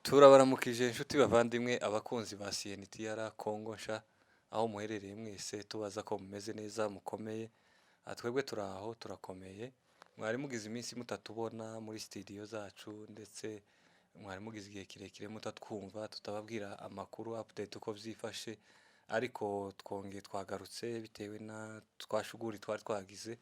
Turabaramukije inshuti bavandimwe abakunzi ba CNTR Kongo nsha aho muherereye mwese tubaza ko mumeze neza mukomeye. Twebwe turaho turakomeye. Mwari mugize iminsi mutatubona muri studio zacu ndetse mwari mugize igihe kirekire mutatwumva tutababwira amakuru update uko vyifashe, ariko twongeye twagarutse bitewe na twashuguri twari twagize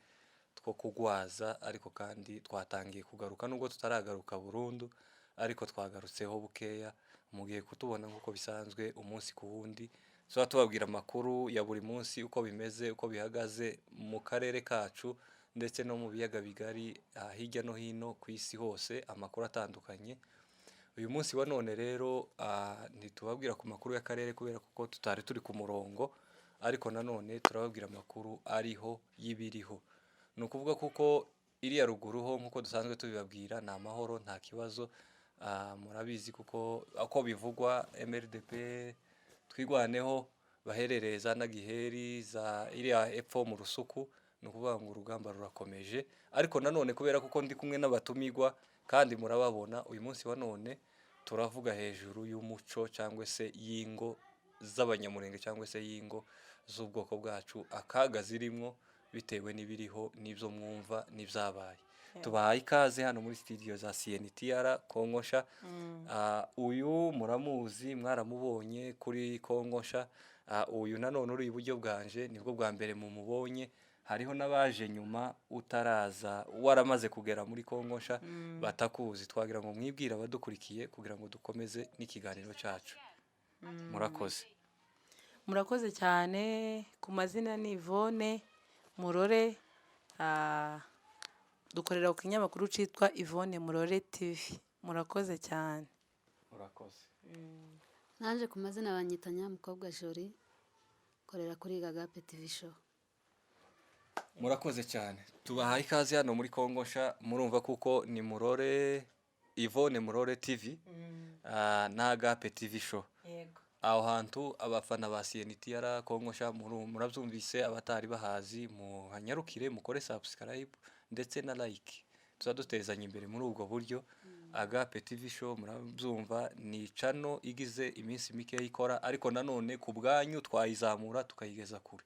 two kugwaza, ariko kandi twatangiye kugaruka nubwo tutaragaruka burundu, ariko twagarutseho bukeya. Mugiye kutubona nkuko bisanzwe umunsi ku wundi so tubabwira amakuru ya buri munsi uko bimeze uko bihagaze mu karere kacu ndetse no mu biyaga bigari hirya no hino ku isi hose, amakuru atandukanye. Uyu munsi wa none rero ntitubabwira ku makuru y'akarere kubera kuko tutari turi ku murongo, ariko nanone turababwira amakuru ariho y'ibiriho. Ni ukuvuga kuko iriya ruguru ho nkuko dusanzwe tubibabwira ni amahoro nta kibazo. Murabizi kuko ako bivugwa MRDP twigwaneho baherereza na giheri za iriya epfo mu rusuku, ni ukuvuga ngo urugamba rurakomeje. Ariko nanone kubera kuko ndi kumwe n'abatumigwa kandi murababona uyu munsi wa none turavuga hejuru y'umuco cyangwa se y'ingo z'abanyamurenge cyangwa se y'ingo z'ubwoko bwacu, akaga zirimwo bitewe n'ibiriho n'ibyo mwumva n'ibyabaye. Tubahaye ikaze hano muri studio za CNTR Kongo nsha. Uyu muramuzi mwaramubonye kuri Kongo nsha. Uyu nanone uri iburyo bwanje nibwo bwa mbere mumubonye. Hariho n'abaje nyuma utaraza waramaze kugera muri Kongo nsha batakuzi. Twagira ngo mwibwira abadukurikiye kugira ngo dukomeze n'ikiganiro cyacu. Murakoze. Murakoze cyane. Ku mazina ni Yvonne Murore, dukorera ku kinyamakuru citwa Yvonne Murore TV. Murakoze cyane. Murakoze. Nanje ku mazina banyita Nyamukobwa Jolie, korera kuri Gagape TV show. Murakoze cyane. Tubahaye ikaze hano muri Kongo nsha. Murumva kuko ni Murore Yvonne Murore TV na Gagape TV show. Yego. Aho hantu abafana ba CNTR Kongo nsha murabyumvise, abatari bahazi mu hanyarukire mukore subscribe ndetse na like. Tuzadutezanya imbere muri ubwo buryo. Gagape TV show murabyumva ni channel igize iminsi mike ikora, ariko nanone ku bwanyu twayizamura tukayigeza kure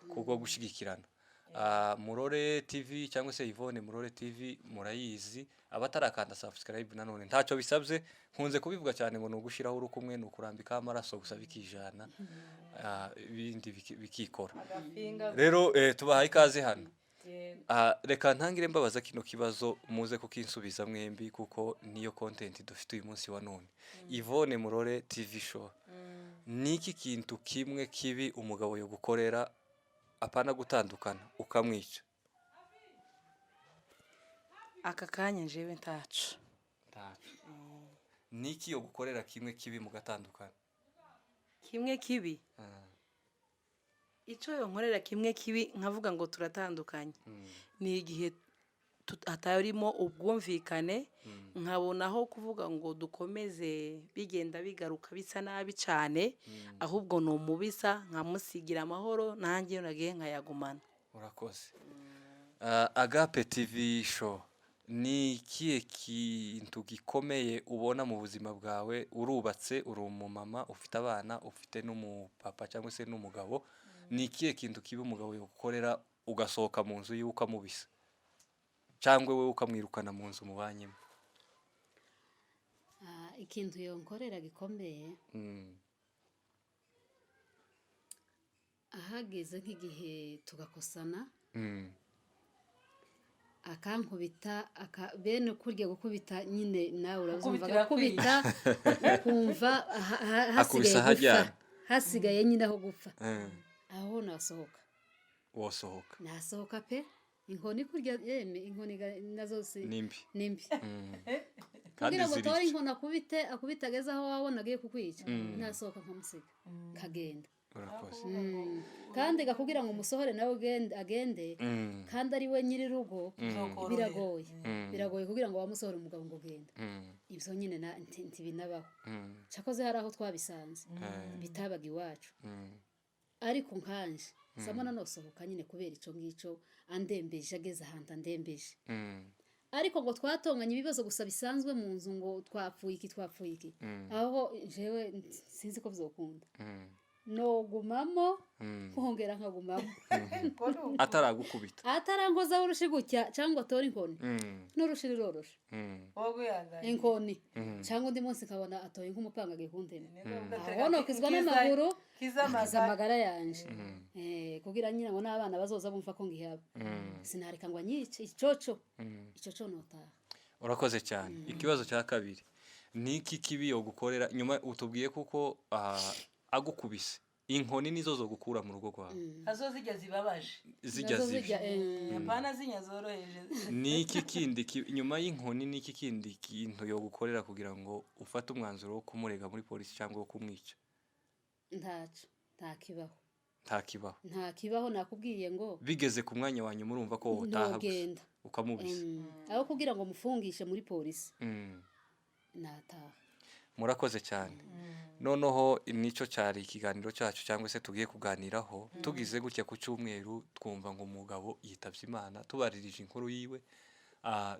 kubwo gushigikirana. Murore TV cyangwa se Yvonne Murore TV murayizi, abatarakanda subscribe nanone ntacyo bisabye. Nkunze kubivuga cyane ngo nugushiraho urukumwe nukurambika amaraso gusa bikijana, ibindi bikikora. Rero tubahaye ikaze hano. Reka ntangire mbabaza kino kibazo muze kukinsubiza mwembi kuko niyo content dufite uyu munsi wa none. Yvonne Murore TV show, niki kintu kimwe kibi umugabo yo gukorera apana gutandukana ukamwica? Aka kanya njewe ntacu. Niki yo gukorera kimwe kibi mugatandukana? Kimwe kibi? Ico yo nkorera kimwe kibi nkavuga ngo turatandukanye. Ni igihe hatarimo ubwumvikane, nkabonaho kuvuga ngo dukomeze bigenda bigaruka bisa nabi cyane, ahubwo no mubisa nkamusigira amahoro nanjye nagiye nkayagumana. Urakoze. Gagape TV show ni ikihe kintu gikomeye ubona mu buzima bwawe? Urubatse, uri umumama, ufite abana, ufite n'umupapa cyangwa se n'umugabo. Ni ikihe kintu kibi umugabo yo gukorera ugasohoka mu nzu yiwe ukamubisa cyangwa wewe ukamwirukana mu nzu mubanyemo? Ikintu yo nkorera gikomeye, ahageze nk'igihe tugakosana, akankubita bene kurya gukubita nyine nawe urazumva gukubita kumva hasigaye nyine aho gupfa. Aho nasohoka. Wosohoka? Nasohoka pe. Inkoni kurya yeme inkoni nazo si nimbi. kandi kugira ngo tore zirica inkona akubite ageze aho wabona agiye kukwica nasohoka nkamusiga kagenda urakoze kandi gakubwira ngo umusohore nawe agende kandi ari we nyiri rugo biragoye kugira ngo wamusohore umugabo ngo genda ibyo nyine ntibinabaho cyakoze hari aho twabisanze bitabaga iwacu ariko nkanje sama nanosohoka nyine kubera icyo ngicyo andembeje ageze ahantu andembeje ariko ngo twatonganye ibibazo gusa bisanzwe mu nzu ngo twapfuye iki aho jewe sinzi ko bizokunda nogumamo nkongera nkagumamo ataragukubita atarankozaho urushi gutya cyangwa atore inkoni n'urushi riroroshe inkoni cyangwa undi munsi nkabona atoye nk'umupanga agiye kuntema aho nokizwa n'amaguru amagara yanje kugira nyine ngo n'abana bazoza bumva ko ngihaba sinareka ngo anyice icyo notaha. urakoze cyane. Ikibazo cya kabiri ni iki kibi yo gukorera nyuma utubwiye kuko agukubise inkoni nizo zo gukura mu rugo rwawe azo zijya zibabaje apana zinya zoroheje ni iki kindi nyuma y'inkoni ni iki kindi kintu yo gukorera kugira ngo ufate umwanzuro wo kumurega muri polisi cyangwa wo kumwica? nta kibaho nakubwiye ngo bigeze ku mwanya wanyu murumva ko utaha ukamubisa aho kugira ngo mufungishe muri polisi nataha. Murakoze cyane. Noneho nico cyari ikiganiro cyacu cyangwa se tugiye kuganiraho tugize gutya ku cyumweru twumva ngo umugabo yitavye Imana tubaririje inkuru yiwe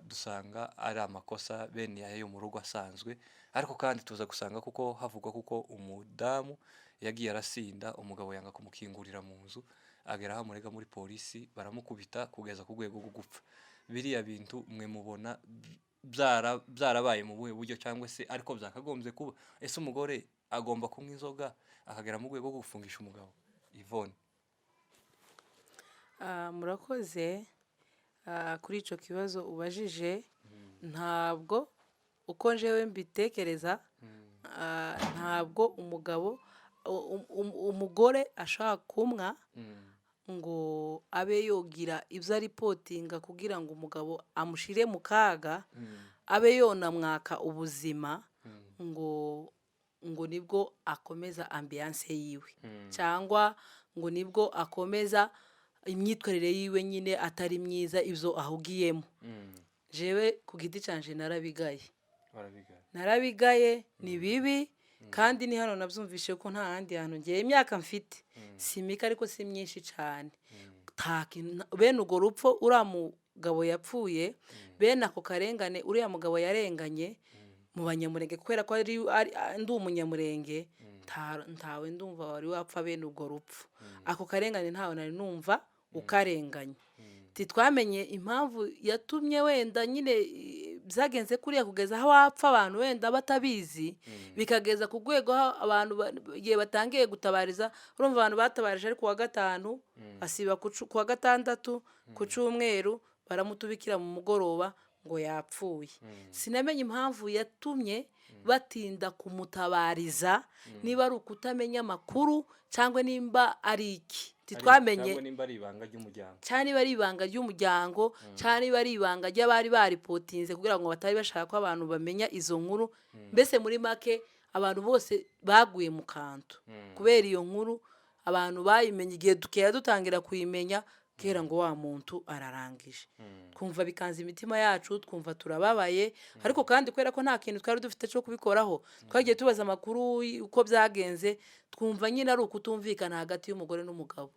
dusanga ari amakosa bene yayo mu rugo asanzwe ariko kandi tuza gusanga kuko havugwa kuko umudamu yagiye arasinda umugabo yanga kumukingurira mu nzu agera aho murega muri polisi baramukubita kugeza ku rwego rwo gupfa. Biriya bintu mwe mubona byarabaye mu buhe buryo cyangwa se ariko byakagombye kuba ese umugore agomba kunywa inzoga akagera mu rwego rwo gufungisha umugabo? Yvonne. Murakoze kuri ico kibazo ubajije ntabwo uko njewe mbitekereza ntabwo umugore ashaka kumwa ngo abe yogira ibyo aripotinga kugira ngo umugabo amushire mu kaga abe yonamwaka ubuzima ngo nibwo akomeza ambiance yiwe cyangwa ngo nibwo akomeza imyitwarire yiwe nyine atari myiza ibyo ahugiyemo. Jewe ku giti canje narabigaye ni bibi kandi ni hano nabyumvishe ko nta handi hantu ngiye imyaka mfite simika ariko si myinshi cyane bene urwo rupfu uriya mugabo yapfuye bene ako karengane uriya mugabo yarenganye mu banyamurenge kubera ko ndi umunyamurenge ntawe ndumva wari wapfa bene urwo rupfu ako karengane ntawe nari numva ukarenganye. Twamenye impamvu yatumye wenda nyine byagenze kuriya kugeza aho wapfa abantu wenda batabizi bikageza ku rwego abantu igihe batangiye gutabariza urumva abantu batabarije ari ku wa gatanu asiba ku wa gatandatu ku cyumweru baramutubikira mu mugoroba ngo yapfuye. Sinamenye impamvu yatumye batinda kumutabariza niba ari ukutamenya amakuru cyangwa nimba ari iki twamenye cyangwa nimba ari ibanga ry'umuryango cyangwa niba ari ibanga ry'abari baripotinze kugira ngo batari bashaka ko abantu bamenya izo nkuru. Mbese muri make abantu bose baguye mu kantu kubera iyo nkuru abantu bayimenye igihe dukeya dutangira kuyimenya kera ngo wa muntu ararangije twumva bikanze imitima yacu twumva turababaye ariko kandi kwera ko nta kintu twari dufite cyo kubikoraho twagiye tubaza amakuru uko byagenze twumva nyine ari ukutumvikana hagati y'umugore n'umugabo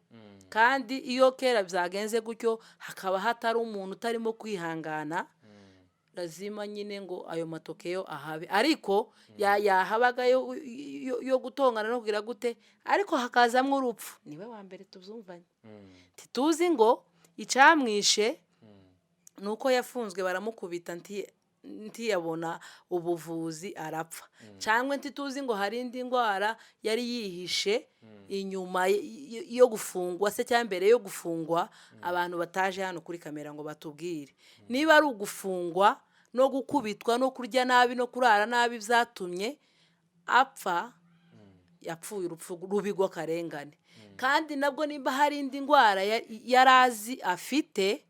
kandi iyo kera byagenze gutyo hakaba hatari umuntu utarimo kwihangana lazima nyine ngo ayo matokeo ahabe ariko yahabaga yo gutongana no kugira gute ariko hakazamwe urupfu niwe wa mbere tubyumvanye tituzi ngo icamwishe nuko yafunzwe baramukubita ntiyabona ubuvuzi arapfa cyangwa ntituzi ngo hari indi ndwara yari yihishe inyuma yo gufungwa se cyangwa mbere yo gufungwa abantu bataje hano kuri kamera ngo batubwire niba ari ugufungwa no gukubitwa no kurya nabi no kurara nabi byatumye apfa yapfuye urupfu rubi rw'akarengane kandi nabwo nimba hari indi ndwara yarazi afite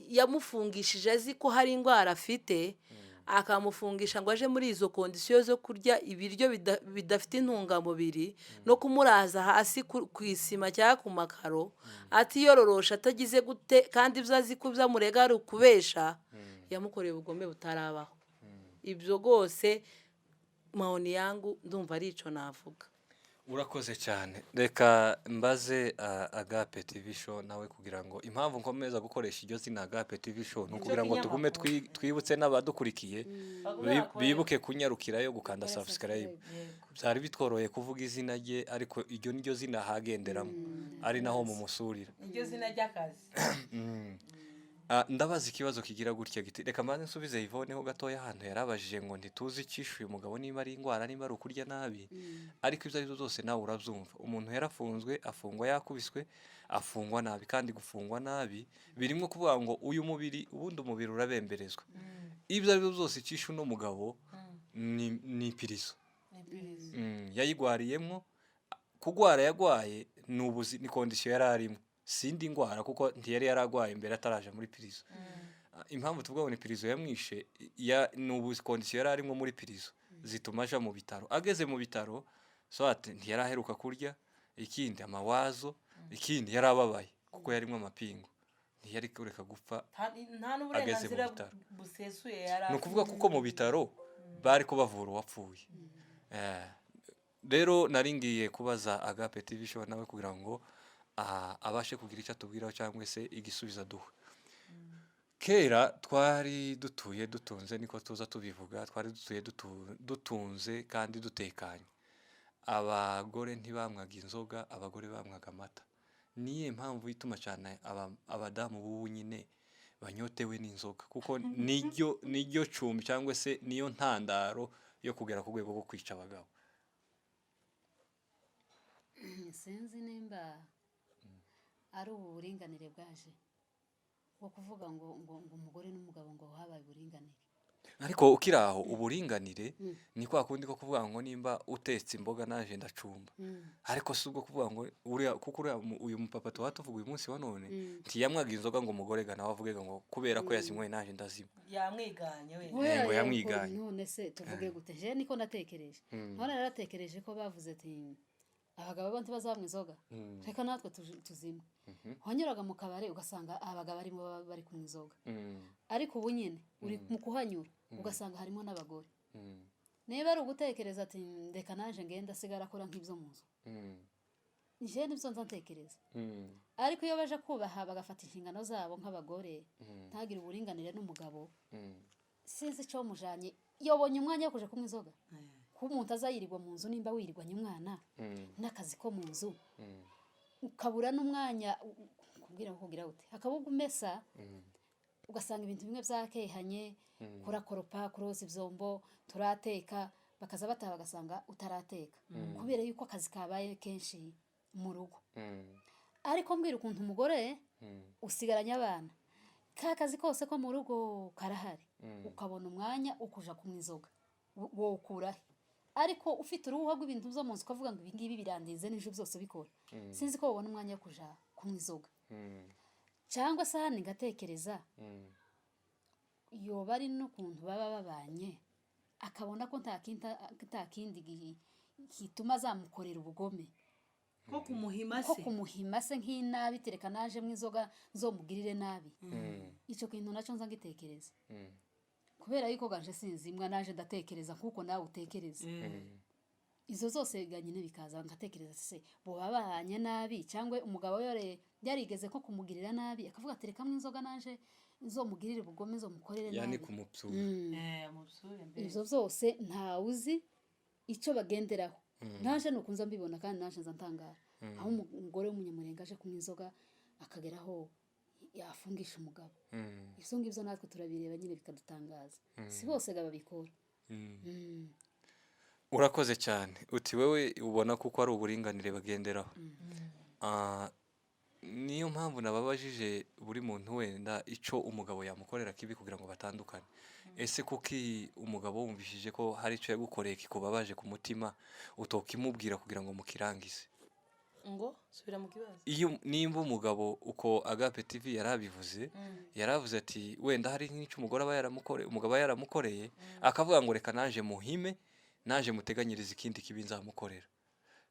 yamufungishije azi ko hari indwara afite akamufungisha ngo aje muri izo kondisiyo zo kurya ibiryo bidafite intungamubiri no kumuraza hasi ku isima cyangwa ku makaro atiyororosha atagize gute kandi ibyo azi ko byamurega ari ukubesha yamukoreye ubugome butarabaho. Ibyo rwose maoni yangu ndumva ari icyo navuga. Urakoze cyane. Reka mbaze Agape TV Show nawe kugira ngo impamvu nkomeza gukoresha iryo zina Agape TV Show ni ukugira ngo tugume twibutse n'abadukurikiye bibuke kunyarukirayo gukanda subscribe. Byari bitworoye kuvuga izina rye ariko iryo niryo zina hagenderamo ari naho mu musurira. Iryo zina ry'akazi. Ndabaza ikibazo kigira gutya giti reka mbanze nsubize Yvonne ho gatoya ahantu yarabajije ngo ntituzi icishuye umugabo niba ari indwara niba ari ukurya nabi, ariko ibyo arizo zose nawe urabyumva. Umuntu yarafunzwe, afungwa yakubiswe, afungwa nabi, kandi gufungwa nabi birimo kuvuga ngo uyu mubiri ubundi umubiri urabemberezwa. Ibyo arizo zose icishu no mugabo ni ipirizo yayigwariyemo. Kugwara yagwaye ni kondisiyo yari arimo, sindi indwara kuko ntiyari yaragwaye mbere ataraje muri pirizo. Impamvu tuvuga ngo ni pirizo yamwishe ni kondisiyo yari arimo muri pirizo zituma aja mu bitaro. Ageze mu bitaro ntiyari aheruka kurya, ikindi amawazo, ikindi yari ababaye kuko yarimo amapingu, ntiyari kureka gupfa ageze mu bitaro. Ni ukuvuga kuko mu bitaro bari kubavura uwapfuye. Rero naringiye kubaza Agape TV Show nawe kugira ngo abashe kugira icyo atubwiraho cyangwa se igisubizo duha. Kera twari dutuye dutunze, niko tuza tubivuga, twari dutuye dutunze kandi dutekanye. Abagore ntibamwaga inzoga, abagore bamwaga amata. Niye mpamvu ituma cyane abadamu b'ubu nyine banyotewe n'inzoga, kuko niryo cumbi cyangwa se niyo ntandaro yo kugera ku rwego rwo kwica abagabo. Sinzi nimba ari uburinganire bwaje bwo kuvuga ngo umugore n'umugabo ngo habaye uburinganire. Ariko ukiraho uburinganire ni kwa kundi ko kuvuga ngo nimba utetse imboga naje ndacumba. Ariko si ubwo kuvuga ngo kuko uyu mupapa tuvuga uyu munsi wa none ntiyamwaga inzoga ngo umugore gana wavuge ngo kubera ko yazinywe naje ndazima. Yamwiganye ngo yamwiganye. None se tuvuge gute? Je niko natekereje. None naratekereje ko bavuze ati abagabo bo ntibazamwa inzoga, reka natwe tuzimwe. Wanyuraga mu kabare ugasanga abagabo barimo bari kunywa inzoga, ariko ubu nyine uri mu kuhanyura ugasanga harimo n'abagore. Niba ari ugutekereza ati reka naje ngenda sigara akora nk'ibyo mu nzu, je nibyo nzatekereza. Ariko iyo baje kubaha bagafata inshingano zabo nk'abagore, ntagire uburinganire n'umugabo, sinzi icyo mujanye yobonye umwanya wo kuja kunywa inzoga. Umuntu azayirirwa mu nzu nimba wirirwanye umwana n'akazi ko mu nzu ukabura n'umwanya kubwira kugira ute akabuga umesa, ugasanga ibintu bimwe byakehanye, kurakoropa, kuroza ivyombo, turateka, bakaza bataha bagasanga utarateka kubera yuko akazi kabaye kenshi mu rugo. Ariko mbwira ukuntu umugore usigaranye abana, ka kazi kose ko mu rugo karahari, ukabona umwanya ukuja kunywa inzoga wo ukurahe. Ariko ufite uruhu rw'ibintu byo mu nzu ukavuga ngo ibi ngibi birandize n'ejo byose bikora, sinzi ko babona umwanya wo kuja kunywa inzoga. Cyangwa se hano ngatekereza yoba ari n'ukuntu baba babanye akabona ko nta kindi gituma azamukorera ubugome ko kumuhima se nk'inabi, tereka naje mu inzoga nzomugirire nabi. Icyo kintu nacyo nza ngitekereza kubera yuko ganje sinzimwa naje ndatekereza kuko nawe utekereza. Izo zose ganyine bikaza ngatekereza se bo babanye nabi cyangwa umugabo yarigeze ko kumugirira nabi akavuga tereka mu inzoga naje nzomugirire ubugome nzomukorere nabi, yani kumupsura. Izo zose nta uzi icyo bagenderaho. Naje nukunza mbibona kandi naje nzantangara aho umugore w'umunyamurenga aje kunywa inzoga akageraho yafungisha umugabo. Ibyo ngibyo natwe turabireba nyine bikadutangaza, si bose babikora. Urakoze cyane. Uti wewe ubona kuko ari uburinganire bagenderaho. Niyo mpamvu nababajije buri muntu wenda ico umugabo yamukorera kibi kugira ngo batandukane. Ese kuki umugabo wumvishije ko hari ico yagukoreye kikubabaje ku mutima utokimubwira kugira ngo mukirangize? ngo subira mu kibazo. iyo nimba umugabo uko Agape TV yarabivuze yaravuze ati wenda hari nk'icyo umugore aba yaramukoreye umugabo aba yaramukoreye akavuga ngo reka naje muhime naje muteganyiriza ikindi kibi nzamukorera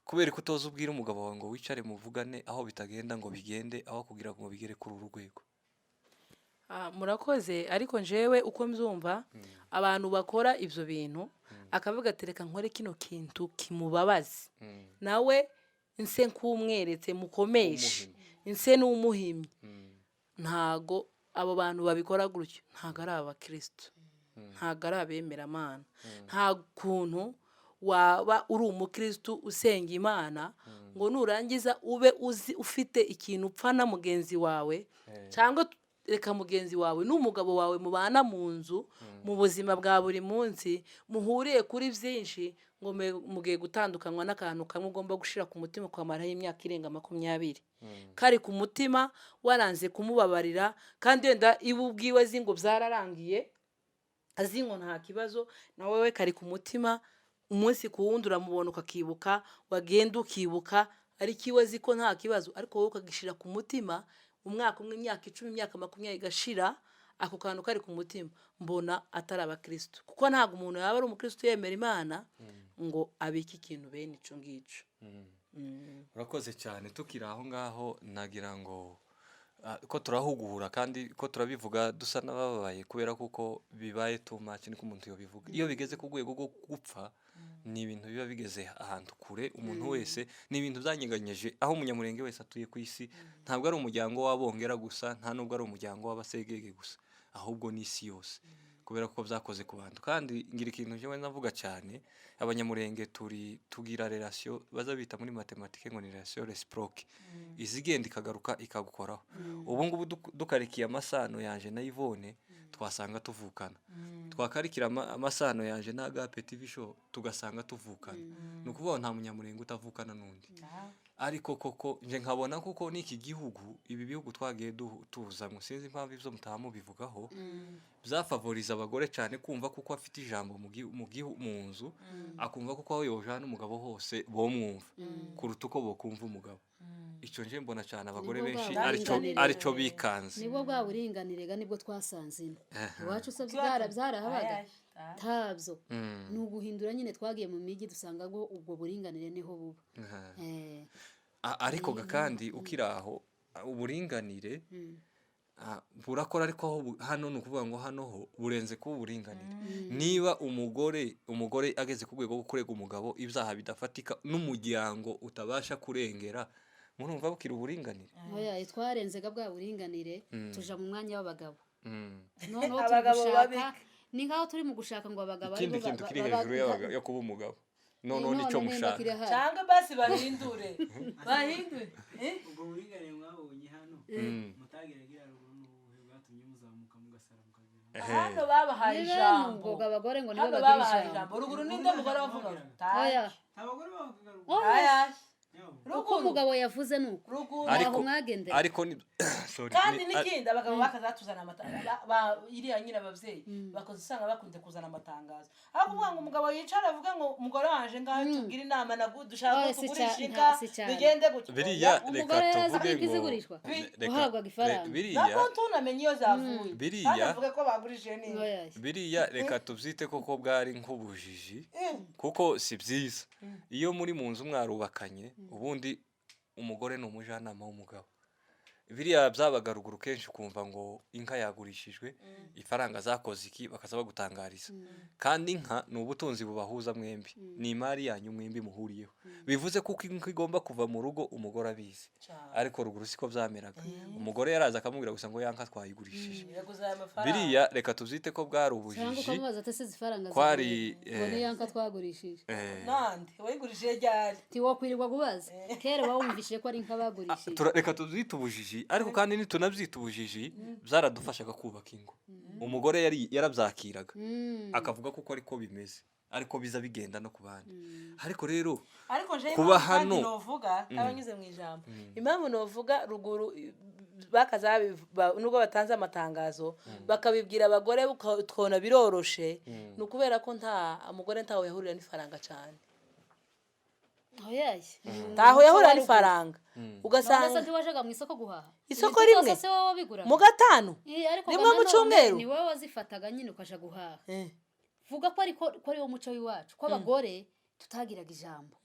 kubera ko utoza ubwira umugabo wawe ngo wicare muvugane aho bitagenda ngo bigende aho kugira ngo bigere kuri uru rwego. Murakoze ariko njewe uko mbyumva abantu bakora ibyo bintu akavuga ati reka nkore kino kintu kimubabaze nawe nse nk'umweretse mukomeshe nse n'umuhimyi ntago abo bantu babikora gutyo ntago ari abakristo ntago ari abemeramana nta kuntu waba uri umukristo usenga Imana ngo nurangiza ube uzi ufite ikintu upfa na mugenzi wawe cyangwa reka mugenzi wawe n'umugabo wawe mubana mu nzu mu buzima bwa buri munsi muhuriye kuri byinshi ngo mugiye gutandukanywa n'akantu kamwe ugomba gushira ku mutima kwamaraho imyaka irenga 20 kari ku mutima waranze kumubabarira kandi wenda ibu ubwiwe zingo byararangiye azingo nta kibazo na wewe kari ku mutima umunsi ku wundi uramubona ukakibuka wagenda ukibuka ari kiwezi ko nta kibazo ariko wowe ukagishira ku mutima umwaka umwe imyaka 10 imyaka 20 igashira ako kantu kari ku mutima mbona atari abakristo kuko ntago umuntu yaba ari umukristo yemera Imana ngo abiki ikintu bene ico ngico. Urakoze cyane tukira aho ngaho nagira ngo ko turahugura kandi ko turabivuga dusa n'ababaye kubera kuko bibaye too much niko umuntu yobivuga iyo bigeze ku rwego rwo gupfa ni ibintu biba bigeze ahantu kure umuntu wese ni ibintu byanyeganyeje aho umunyamurenge wese atuye ku isi ntabwo ari umuryango w'abongera gusa nta nubwo ari umuryango w'abasegege gusa ahubwo ni isi yose kubera ko byakoze ku bantu kandi ngira ikintu je navuga cyane abanyamurenge tugira relation baza bita muri matematike ngo ni relation reciproque izigenda ikagaruka ikagukoraho ubu ngubu dukarikiye amasano yanje na Yvonne twasanga tuvukana twakarikira amasano yanje na Agape TV show tugasanga tuvukana nukuvuga nta munyamurenge utavukana nundi ariko koko nje nkabona kuko niki gihugu ibi bihugu twagiye tuza ngo sinzi impamvu ivyo mutamu bivugaho byafavoriza abagore cyane kumva kuko afite ijambo mu nzu akumva kuko aho yojana umugabo hose bomwumva kuruta uko bokumva umugabo icyo nje mbona cyane abagore benshi arico bikanze nibwo bwa buringanire nibwo twasanze ino iwacu se byarahabaga tabyo ni uguhindura nyine twagiye mu migi dusanga ngo ubwo buringanire niho buba ariko kandi ukiraho uburinganire burakora ariko hano nukuvuga ngo hano ho burenze kuba uburinganire niba umugore ageze ku rwego rwo kurega umugabo ibyaha bidafatika n'umuryango utabasha kurengera murumva bukira uburinganire oya twarenze bwa buringanire tuja mu mwanya w'abagabo noneho abagabo ni ngaho turi mu gushaka ngo abagabo ikindi kintu kiri hejuru yo kuba umugabo noneho nico mushaka cyangwa basi bahindure ubwo buringanire mwabonye hano mutageragira ruguru bwatumye muzamuka mugasara mukagera hano babahaye ijambo ngo abagore ngo nibo bagira bagira ijambo ruguru ninde mugore bavuga oya abagore bavuga aya uko umugabo yavuze nuko ariko mwagendera ariko ni sorry kandi n'ikindi abagabo bakazatuzana amatangazo iriya nyine abavyeyi bakoze usanga bakunze kuzana amatangazo aho kuvuga ngo umugabo yicara avuga ngo umugore wanje ngaho tugira inama dushaka kugurisha inka bigende gutyo biriya reka tuvuge ngo uhabwa ifaranga biriya tunamenye iyo zavuye biriya avuga ko bagurishije n'inka biriya reka tuvyite koko bwari nk'ubujiji kuko si byiza iyo muri mu nzu mwarubakanye ubundi umugore ni umujanama w'umugabo biriya byabaga ruguru kenshi ukumva ngo inka yagurishijwe ifaranga zakoze iki bakaza bagutangariza kandi inka ni ubutunzi bubahuza mwembi ni imari yanyu mwembi muhuriyeho bivuze kuko inka igomba kuva mu rugo umugore abizi ariko ruguru siko byameraga umugore yaraza akamubwira gusa ngo yanka twayigurishije biriya reka tuvyite ko bwari ubujiji kwari yanka twagurishije nande wayigurishije ryari tiwokwirirwa kubaza kera wawumvishije ko ari inka bagurishije reka tuvyite ubujiji ariko kandi nitunavyita ubujiji byaradufashaga kubaka ingo umugore yarabyakiraga akavuga kuko ariko bimeze ariko biza bigenda no kubandi ariko rero kuba hano novuga abanyuze mu ijambo impamvu novuga ruguru nubwo batanze amatangazo bakabibwira abagore twona biroroshe ni ukubera ko nta umugore ntawe yahurira n'ifaranga cyane oyaye taho yahora ari faranga none se ugasanga ntiwajaga mu isoko guhaha Isoko Ibintu rimwe? byose se wowe wabiguraga mu gatanu ariko rimwe mu nanone cyumweru? ni wowe wazifataga nyine ukaja guhaha vuga ko ari wo muco w'iwacu ko abagore tutagiraga ijambo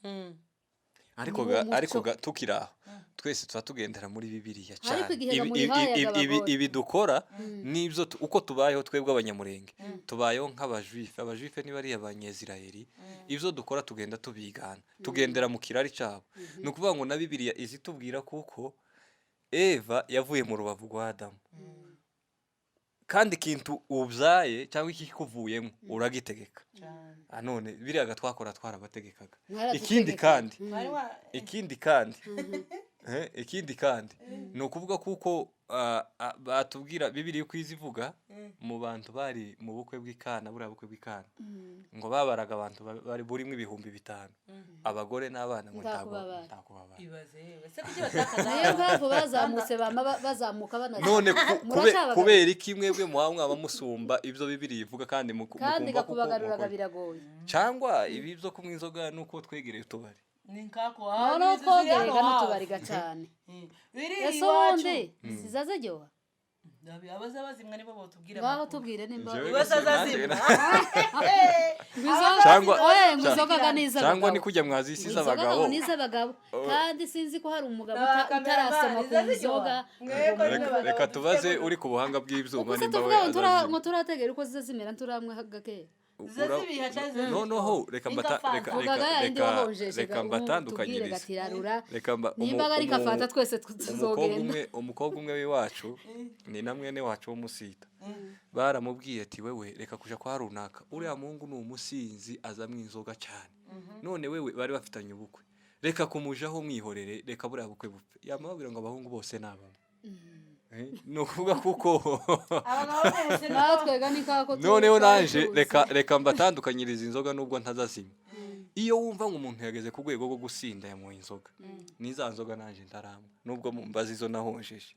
ariko Ni wo ariko muco. tukiri aho twese tuba tugendera muri bibiliya Ariko cyane igihe bamuyihayaga abagore. ibi dukora n'ibyo uko tubayeho twebwe abanyamurenge tubayeho nk'abajuife abajuife niba ari abanyezirayeli ibyo dukora tugenda tubigana tugendera mu kirari cyabo ni ukuvuga ngo na bibiliya izi tubwira kuko eva yavuye mu rubavu rwa adamu kandi ikintu ubyaye cyangwa ikikuvuyemo uragitegeka none biriya twakora twarabategekaga ikindi kandi ikindi kandi ni ukuvuga kuko batubwira bibiri uko izivuga mu bantu bari mu bukwe bw'ikana buriya bukwe bw'ikana ngo babaraga abantu bari burimo 5,000 abagore n'abana ngo ntakubabara niyo mpamvu bazamutse bazamuka none Muracabagana. kubera iki mwebwe mwaba musumba ibyo bibiri ivuga kandi kandi mukumva gakubagaruraga biragoye cyangwa ibi byo kunywa inzoga nuko twegereye utubari ni nkako noneho twogerega n'utubariga cyane ese ubundi zizaze ryoha abaza bazimwa nibo batubwira ngaho tubwire nimba Iwese azazimwa. oya ngo inzoga n'iz'abagabo cyangwa ni kujya mwazisiza abagabo n'iz'abagabo kandi sinzi ko hari umugabo N'abakamera utarasoma ku bari, nzoga reka tubaze uri ku buhanga bw'ibyuma gusa nimba tuvuga ngo azazimya. turategera uko zizazimera turamwe gake Zazibiha cyangwa noneho reka vugaga yindi wahonjeje reka mbatandukanyirize gatirarura reka nimba ari kafata twese tuzogenda umukobwa umwe w'iwacu ni na mwene wacu w'umusita baramubwiye ati wewe reka kuja kwa runaka uriya muhungu ni umusinzi azamwa inzoga cyane none wewe bari bafitanye ubukwe reka kumujaho mwihorere reka buriya bukwe bupfe yamababwira ngo abahungu bose nabamo ni ukuvuga kuko natwega ni kako noneho naje reka mbatandukanyiriza inzoga nubwo ntazazimya iyo wumva ngo umuntu yageze ku rwego rwo gusinda yamuha inzoga niza nzoga naje ntaramba nubwo mbaza izo nahonjeje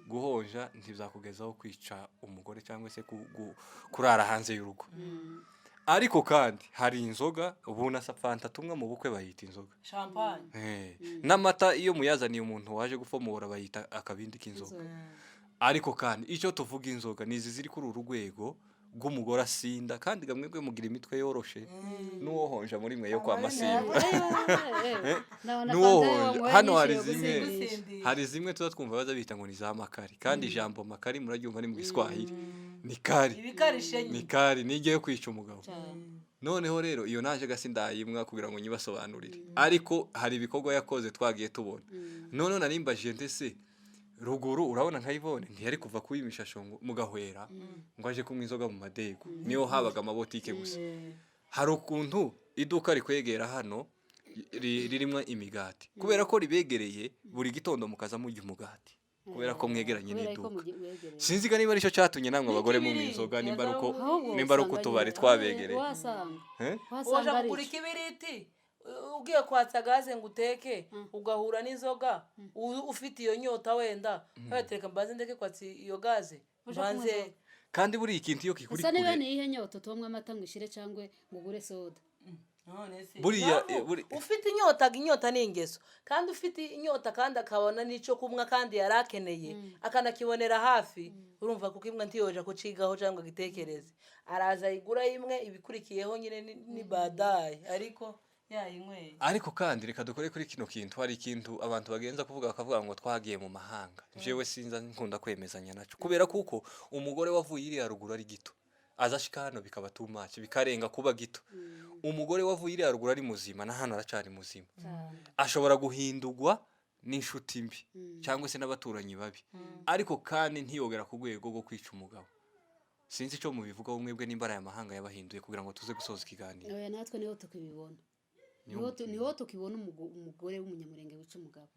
guhonja ntizakugezaho kwica umugore cyangwa se kurara hanze y'urugo ariko kandi hari inzoga ubu na fanta tumwe mu bukwe bayita inzoga champagne n'amata iyo muyazaniye umuntu waje gufomora bayita akabindi k'inzoga ariko kandi icyo tuvuga inzoga nizi ziri kuri uru rwego rw'umugore asinda kandi gamwebwe mugira imitwe yoroshe n'uwohonja muri mwe yo kwa masimba hano hari zimwe tuza twumva baza bita ngo ni za makari kandi ijambo makari muraryumva ni mu Giswahili ni kari nige yo kwica umugabo noneho rero iyo naje gasi ndayimwa kugira ngo nyibasobanurire ariko hari ibikorwa yakoze twagiye tubona none narimbaje ndese ruguru urabona nkayibone ntiyari kuva kuyimisha shongo mugahwera ngo aje kumwa inzoga mu madego niyo habaga amabotike gusa hari ukuntu iduka rikwegera hano ririmo imigati kubera ko ribegereye buri gitondo mukaza mujya umugati kubera ko mwegeranye n'iduka sinzi niba aricyo cyatumye namwe abagore mu inzoga nimba ari uko tubari twabegereye wasanga kuri kibiriti ugiye kwatsa gaze ngo uteke ugahura n'inzoga ufite iyo nyota wenda batereka mbaze ndeke kwatsa iyo gaze banze kandi buri ikintu iyo kikuri kure niba ni ihe nyota tomwe amata ngishire cyangwe ngugure soda buriya ufite inyota ni ingeso kandi ufite inyota kandi akabona n'ico kumwa kandi yarakeneye akanakibonera hafi urumva kuko imwe ntiyoja ko cigaho cyangwa gitekereze araza igura imwe ibikurikiyeho nyine ni badaye ariko kandi reka dukore kuri kino kintu hari ikintu abantu bagenza bakavuga ngo twagiye mu mahanga jewe sinza nkunda kwemezanya naco kubera kuko umugore wavuye iri haruguru ari gito azashika hano bikaba too much bikarenga kuba gito umugore wavuye iri haruguru ari muzima na hano aracari muzima ashobora guhindurwa n'inshuti mbi cyangwa se n'abaturanyi babi ariko kandi ntiyogera ku rwego rwo kwica umugabo sinzi ico mubivuga umwebwe n'imbara ya mahanga yabahinduye kugira ngo tuze gusoza ikiganiro oya natwe niho tukibibona niho tukibona umugore w'umunyamurenge wica umugabo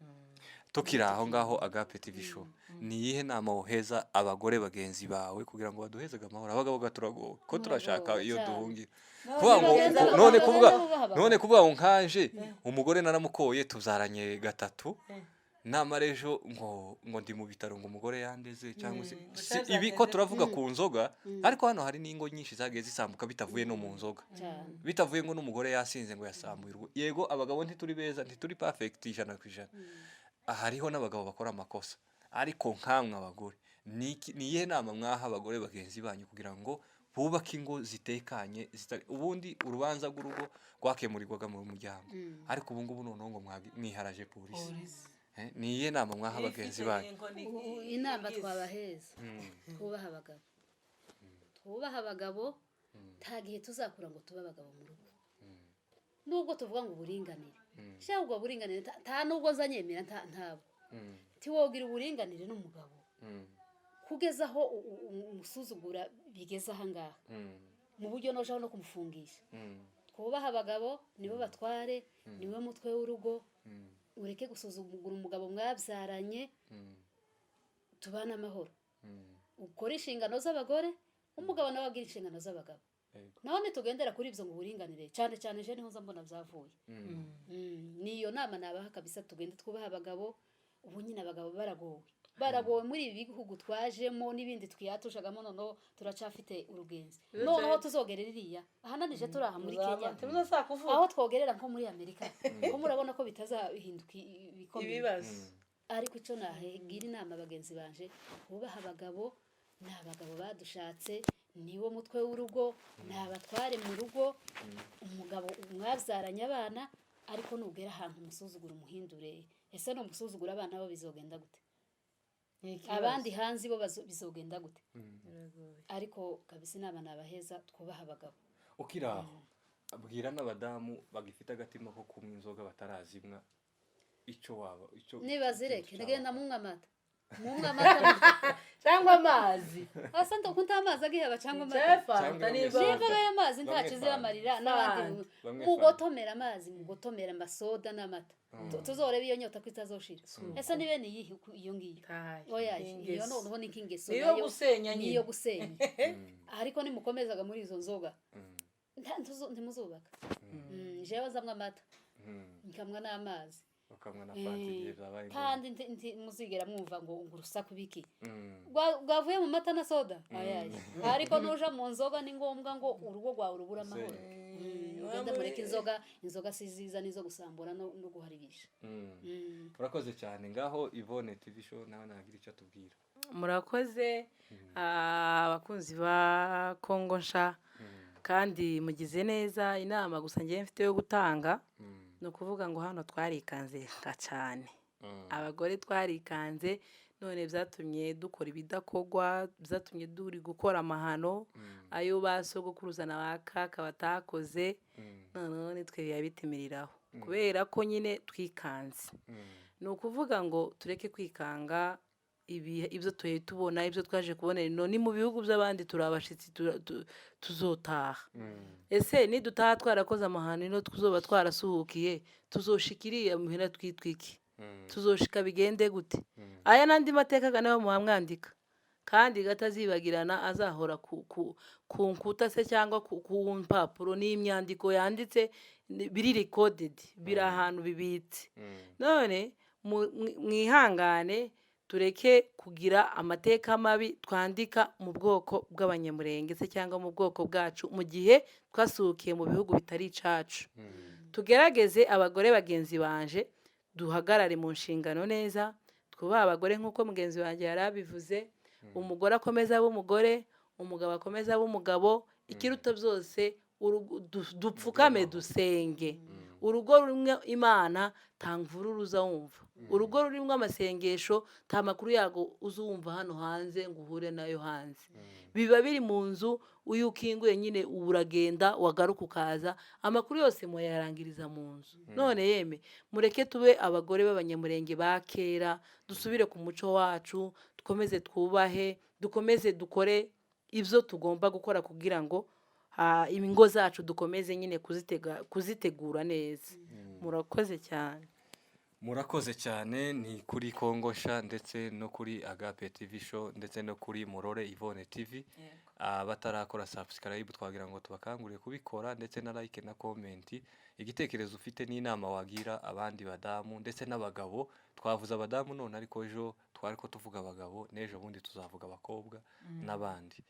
tukira aho ngaho Agape TV show ni yihe nama woheza abagore bagenzi bawe kugira ngo baduhezega amahoro abagabo gaturagowe ko turashaka iyo duhungira none kuvuga ngo nkanje umugore naramukoye tuzaranye 3 namara ejo ngo ndi mu bitaro ngo umugore yandeze cyangwa se Gusa ibi ko byageze- turavuga ku nzoga ariko hano hari n'ingo nyinshi zagiye zisambuka bitavuye no mu nzoga cyane bitavuye ngo n'umugore yasinze ngo yasambuye urugo yego abagabo ntituri beza ntituri perfect 100%. Hariho n'abagabo bakora amakosa ariko nkamwe abagore ni iyihe nama mwaha abagore bagenzi banyu kugira ngo bubake ingo zitekanye ubundi urubanza rw'urugo rwakemurirwaga mu muryango ariko ubu ngubu noneho ngo mwiharaje polisi ni iyihe nama mwaha bagenzi banyu? inama twabaheza twubaha abagabo twubaha abagabo nta gihe tuzakura ngo tube abagabo mu rugo nubwo tuvuga ngo uburinganire cyangwa ubwo buringanire nta nubwo nzanyemera ntabo tiwogira uburinganire n'umugabo kugeza aho umusuzugura bigeze ahangaha mu buryo nojaho no kumufungisha twubaha abagabo nibo batware niwe mutwe w'urugo ureke gusuzugura umugabo mwabyaranye tubana amahoro ukora inshingano z'abagore umugabo nawe agira inshingano z'abagabo naho ntitugendera kuri ibyo ngo uburinganire cyane cyane je niho nza mbona byavuye niyo nama nabaha kabisa tugende twubaha abagabo ubu nyine abagabo baragowe muri ibi bihugu twajemo n'ibindi twiyatushagamo noneho turacafite urugenzi noneho tuzogerera iriya ahananije turaha muri Kenya aho twogerera nko muri Amerika ko murabona ko bitazahinduka ibikomeye ibibazo ariko icyo nahigira inama bagenzi banje bubaha abagabo ni abagabo badushatse niwo mutwe w'urugo ni abatware mu rugo umugabo mwabyaranye abana ariko nugera ahantu umusuzugura umuhindure ese no umusuzugura abana bo bizogenda gute abandi hanze bo bizogenda gute ariko kabisa inama nabaheza twubaha abagabo ukiraho abwira n'abadamu bagifite agatima ko kunywa inzoga batarazimwa icyo waba icyo nibazireke ndagenda munywa amata cyangwa amazi asa nta amazi agihaba cyangwa amata niba y'amazi nta kizamarira n'abandi mugotomera amazi mugotomera amasoda n'amata tuzoreba iyo nyota ko itazoshira ese nibe ni yihi iyo ngiyo oya iyo noneho ni kingeso niyo gusenya ariko nimukomezaga muri izo nzoga ntimuzubaka jewe zamwe amata nkamwa n'amazi kandi muzigera mwumva ngo urusaku biki rwavuye mu mata na soda ariko nuja mu nzoga ni ngombwa ngo urugo rwawe rubura amahoro ugenda mureka inzoga si ziza nizo gusambura no guharibisha murakoze cyane ngaho Yvonne TV show nawe nagira icyo tubwira murakoze abakunzi ba Kongo Nsha kandi mugize neza inama gusa ngiye mfite yo gutanga no kuvuga ngo hano twarikanze cyane abagore twarikanze none byatumye dukora ibidakogwa byatumye duri gukora amahano ayo basogokuruza na bakaka batakoze none twe yabitimiriraho kubera ko nyine twikanze no kuvuga ngo tureke kwikanga ibyo tubona ibyo twaje kubonera none mu bihugu by'abandi turabashitsi tuzotaha ese nidutaha twarakoze amahano no tuzoba twarasuhukiye tuzoshikiriye muhera twitwiki tuzoshika bigende gute aya nandi mateka nayo muhamwandika kandi gatazibagirana azahora ku nkuta se cyangwa ku mpapuro n'imyandiko yanditse biri recorded biri ahantu bibitse none mwihangane tureke kugira amateka mabi twandika mu bwoko bw'abanyamurenge se cyangwa mu bwoko bwacu mu gihe twasuhukiye mu bihugu bitari icacu tugerageze abagore bagenzi banje duhagarare mu nshingano neza twubaha abagore nk'uko mugenzi wanjye yarabivuze umugore akomeza ab'umugore umugabo akomeza ab'umugabo ikiruta byose dupfukame dusenge urugo rumwe Imana tangvururuza wumva urugo rurimo amasengesho ta makuru yago uzumva hano hanze ngo uhure nayo hanze biba biri mu nzu uyukinguye nyine uragenda wagaruka ukaza amakuru yose mu yarangiriza mu nzu none yeme mureke tube abagore b'abanyamurenge bakera dusubire ku muco wacu dukomeze twubahe dukomeze dukore ibyo tugomba gukora kugira ngo ingo zacu dukomeze nyine kuzitegura neza murakoze cyane murakoze cyane ni kuri Kongo Sha ndetse no kuri Agape TV show ndetse no kuri Murore Yvonne TV. Yego. Batarakora subscribe twagira ngo tubakangurire kubikora ndetse na like na comment. Igitekerezo ufite n'inama wagira abandi badamu ndetse n'abagabo. Twavuze abadamu none ariko ejo twariko tuvuga abagabo n'ejo bundi tuzavuga abakobwa n'abandi.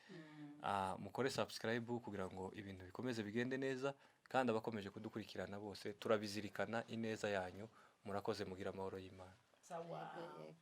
Mukore subscribe kugira ngo ibintu bikomeze bigende neza kandi abakomeje kudukurikirana bose turabizirikana ineza yanyu. Murakoze mugira amahoro y'Imana. Sawa. Yego, yego.